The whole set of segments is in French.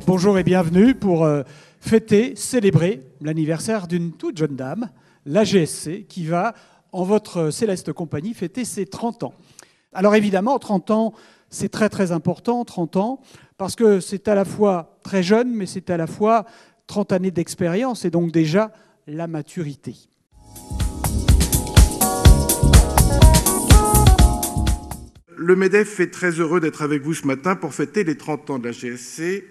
Bonjour et bienvenue pour fêter, célébrer l'anniversaire d'une toute jeune dame, la GSC, qui va, en votre céleste compagnie, fêter ses 30 ans. Alors évidemment, 30 ans, c'est très très important, 30 ans, parce que c'est à la fois très jeune, mais c'est à la fois 30 années d'expérience et donc déjà la maturité. Le MEDEF est très heureux d'être avec vous ce matin pour fêter les 30 ans de la GSC.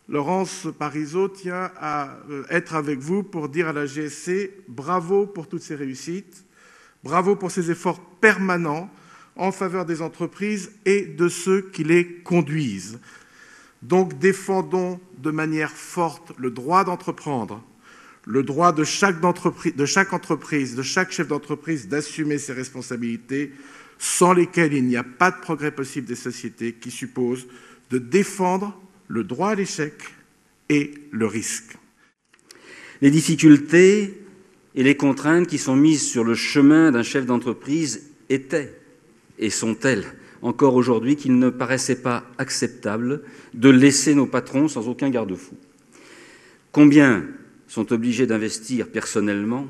Laurence Parisot tient à être avec vous pour dire à la GSC bravo pour toutes ses réussites, bravo pour ses efforts permanents en faveur des entreprises et de ceux qui les conduisent. Donc défendons de manière forte le droit d'entreprendre, le droit de chaque entreprise, de chaque chef d'entreprise d'assumer ses responsabilités, sans lesquelles il n'y a pas de progrès possible des sociétés, qui suppose de défendre le droit à l'échec et le risque. Les difficultés et les contraintes qui sont mises sur le chemin d'un chef d'entreprise étaient et sont telles encore aujourd'hui qu'il ne paraissait pas acceptable de laisser nos patrons sans aucun garde-fou. Combien sont obligés d'investir personnellement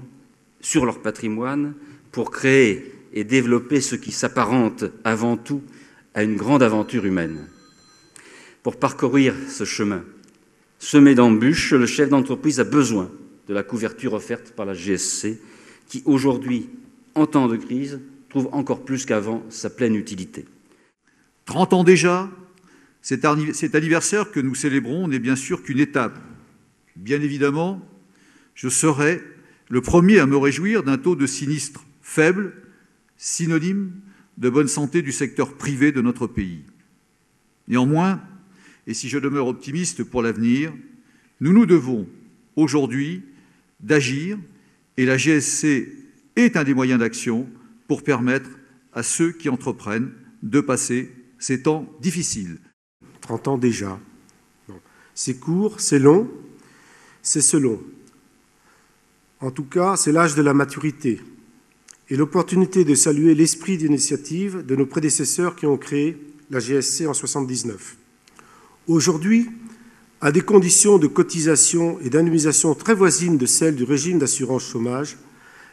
sur leur patrimoine pour créer et développer ce qui s'apparente avant tout à une grande aventure humaine. Pour parcourir ce chemin, semé d'embûches, le chef d'entreprise a besoin de la couverture offerte par la GSC, qui aujourd'hui, en temps de crise, trouve encore plus qu'avant sa pleine utilité. 30 ans déjà, cet anniversaire que nous célébrons n'est bien sûr qu'une étape. Bien évidemment, je serai le premier à me réjouir d'un taux de sinistre faible, synonyme de bonne santé du secteur privé de notre pays. Néanmoins, et si je demeure optimiste pour l'avenir, nous nous devons aujourd'hui d'agir et la GSC est un des moyens d'action pour permettre à ceux qui entreprennent de passer ces temps difficiles. 30 ans déjà. C'est court, c'est long, c'est selon. En tout cas, c'est l'âge de la maturité et l'opportunité de saluer l'esprit d'initiative de nos prédécesseurs qui ont créé la GSC en 1979. Aujourd'hui, à des conditions de cotisation et d'indemnisation très voisines de celles du régime d'assurance chômage,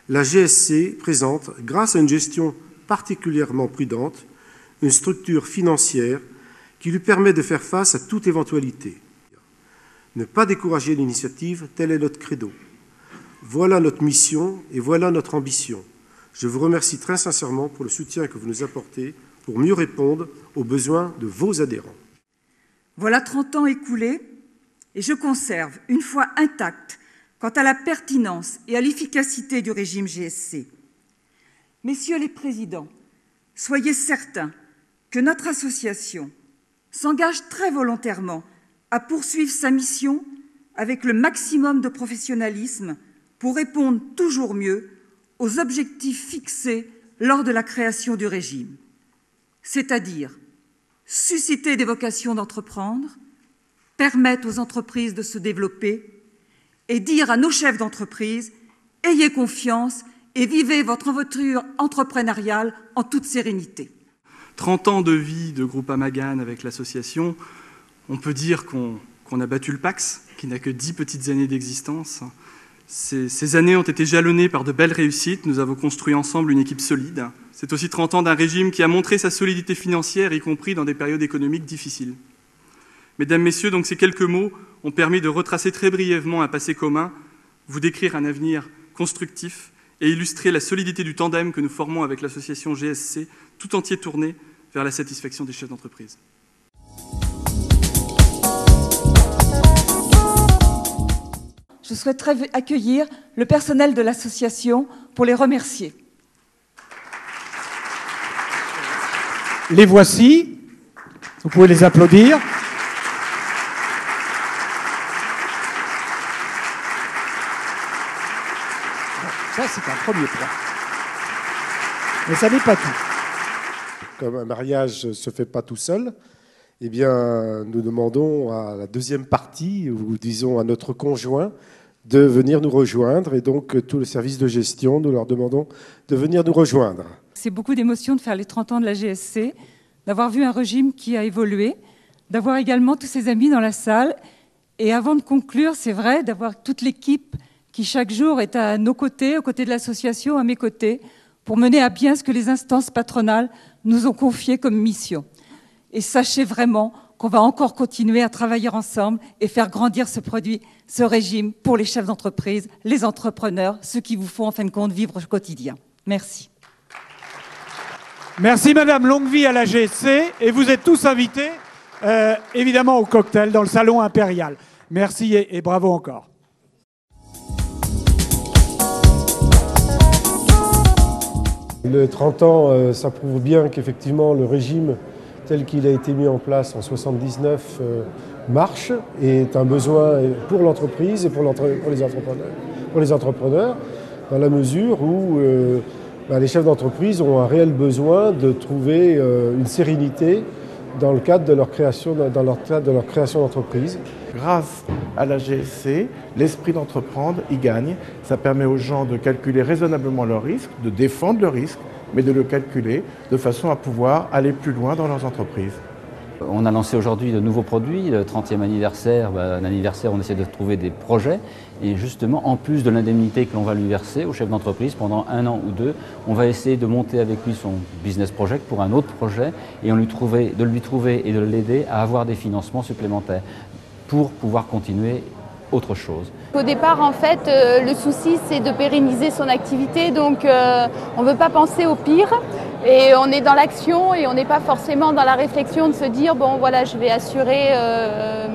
la GSC présente, grâce à une gestion particulièrement prudente, une structure financière qui lui permet de faire face à toute éventualité. Ne pas décourager l'initiative, tel est notre credo. Voilà notre mission et voilà notre ambition. Je vous remercie très sincèrement pour le soutien que vous nous apportez pour mieux répondre aux besoins de vos adhérents. Voilà 30 ans écoulés et je conserve une foi intacte quant à la pertinence et à l'efficacité du régime GSC. Messieurs les présidents, soyez certains que notre association s'engage très volontairement à poursuivre sa mission avec le maximum de professionnalisme pour répondre toujours mieux aux objectifs fixés lors de la création du régime, c'est-à-dire susciter des vocations d'entreprendre, permettre aux entreprises de se développer et dire à nos chefs d'entreprise « Ayez confiance et vivez votre aventure entrepreneuriale en toute sérénité ». 30 ans de vie de Groupama GAN avec l'association, on peut dire qu'on a battu le Pax, qui n'a que 10 petites années d'existence. Ces années ont été jalonnées par de belles réussites. Nous avons construit ensemble une équipe solide. C'est aussi 30 ans d'un régime qui a montré sa solidité financière, y compris dans des périodes économiques difficiles. Mesdames, Messieurs, donc ces quelques mots ont permis de retracer très brièvement un passé commun, vous décrire un avenir constructif et illustrer la solidité du tandem que nous formons avec l'association GSC, tout entier tourné vers la satisfaction des chefs d'entreprise. Je souhaiterais accueillir le personnel de l'association pour les remercier. Les voici, vous pouvez les applaudir. Ça, c'est un premier point. Mais ça n'est pas tout. Comme un mariage ne se fait pas tout seul, eh bien, nous demandons à la deuxième partie, ou disons à notre conjoint, de venir nous rejoindre. Et donc, tout le service de gestion, nous leur demandons de venir nous rejoindre. C'est beaucoup d'émotion de faire les 30 ans de la GSC, d'avoir vu un régime qui a évolué, d'avoir également tous ses amis dans la salle. Et avant de conclure, c'est vrai, d'avoir toute l'équipe qui chaque jour est à nos côtés, aux côtés de l'association, à mes côtés, pour mener à bien ce que les instances patronales nous ont confié comme mission. Et sachez vraiment qu'on va encore continuer à travailler ensemble et faire grandir ce produit, ce régime pour les chefs d'entreprise, les entrepreneurs, ceux qui vous font en fin de compte vivre au quotidien. Merci. Merci Madame, longue vie à la GSC. Et vous êtes tous invités, évidemment, au cocktail dans le salon impérial. Merci et bravo encore. Le 30 ans, ça prouve bien qu'effectivement le régime tel qu'il a été mis en place en 1979 marche et est un besoin pour l'entreprise et pour les entrepreneurs, dans la mesure où les chefs d'entreprise ont un réel besoin de trouver une sérénité dans le cadre de leur création, d'entreprise. Grâce à la GSC, l'esprit d'entreprendre y gagne. Ça permet aux gens de calculer raisonnablement leurs risques, de défendre leurs risques, mais de le calculer de façon à pouvoir aller plus loin dans leurs entreprises. On a lancé aujourd'hui de nouveaux produits. Le 30e anniversaire, on essaie de trouver des projets. Et justement, en plus de l'indemnité que l'on va lui verser au chef d'entreprise pendant 1 an ou 2, on va essayer de monter avec lui son business project pour un autre projet et de lui trouver et de l'aider à avoir des financements supplémentaires pour pouvoir continuer autre chose. Au départ, en fait, le souci, c'est de pérenniser son activité. Donc, on ne veut pas penser au pire. Et on est dans l'action et on n'est pas forcément dans la réflexion de se dire, bon, voilà, je vais assurer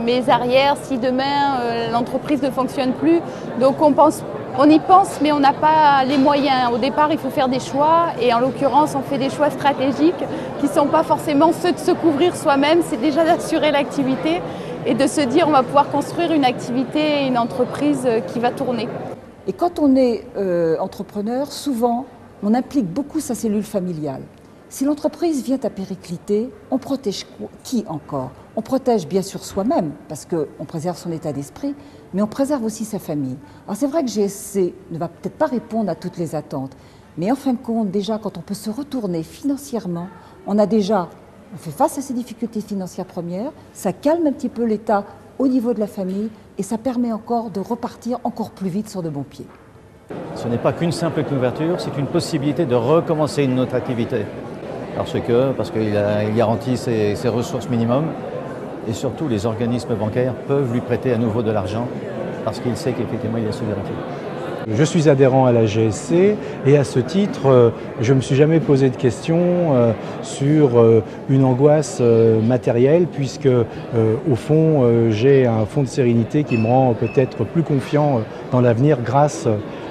mes arrières si demain l'entreprise ne fonctionne plus. Donc, on y pense, mais on n'a pas les moyens. Au départ, il faut faire des choix. Et en l'occurrence, on fait des choix stratégiques qui ne sont pas forcément ceux de se couvrir soi-même. C'est déjà d'assurer l'activité et de se dire on va pouvoir construire une activité et une entreprise qui va tourner. Et quand on est entrepreneur, souvent, on implique beaucoup sa cellule familiale. Si l'entreprise vient à péricliter, on protège qui encore? On protège bien sûr soi-même, parce qu'on préserve son état d'esprit, mais on préserve aussi sa famille. Alors c'est vrai que GSC ne va peut-être pas répondre à toutes les attentes, mais en fin de compte, déjà, quand on peut se retourner financièrement, on fait face à ces difficultés financières premières, ça calme un petit peu l'état au niveau de la famille et ça permet encore de repartir encore plus vite sur de bons pieds. Ce n'est pas qu'une simple couverture, c'est une possibilité de recommencer une autre activité. Parce qu'il garantit ses ressources minimum et surtout les organismes bancaires peuvent lui prêter à nouveau de l'argent parce qu'il sait qu'effectivement il est sous garantie. Je suis adhérent à la GSC et à ce titre, je ne me suis jamais posé de questions sur une angoisse matérielle puisque au fond, j'ai un fonds de sérénité qui me rend peut-être plus confiant dans l'avenir grâce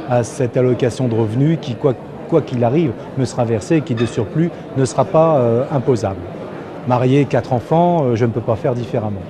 à cette allocation de revenus qui, quoi qu'il arrive, me sera versée et qui de surplus ne sera pas imposable. Marié 4 enfants, je ne peux pas faire différemment.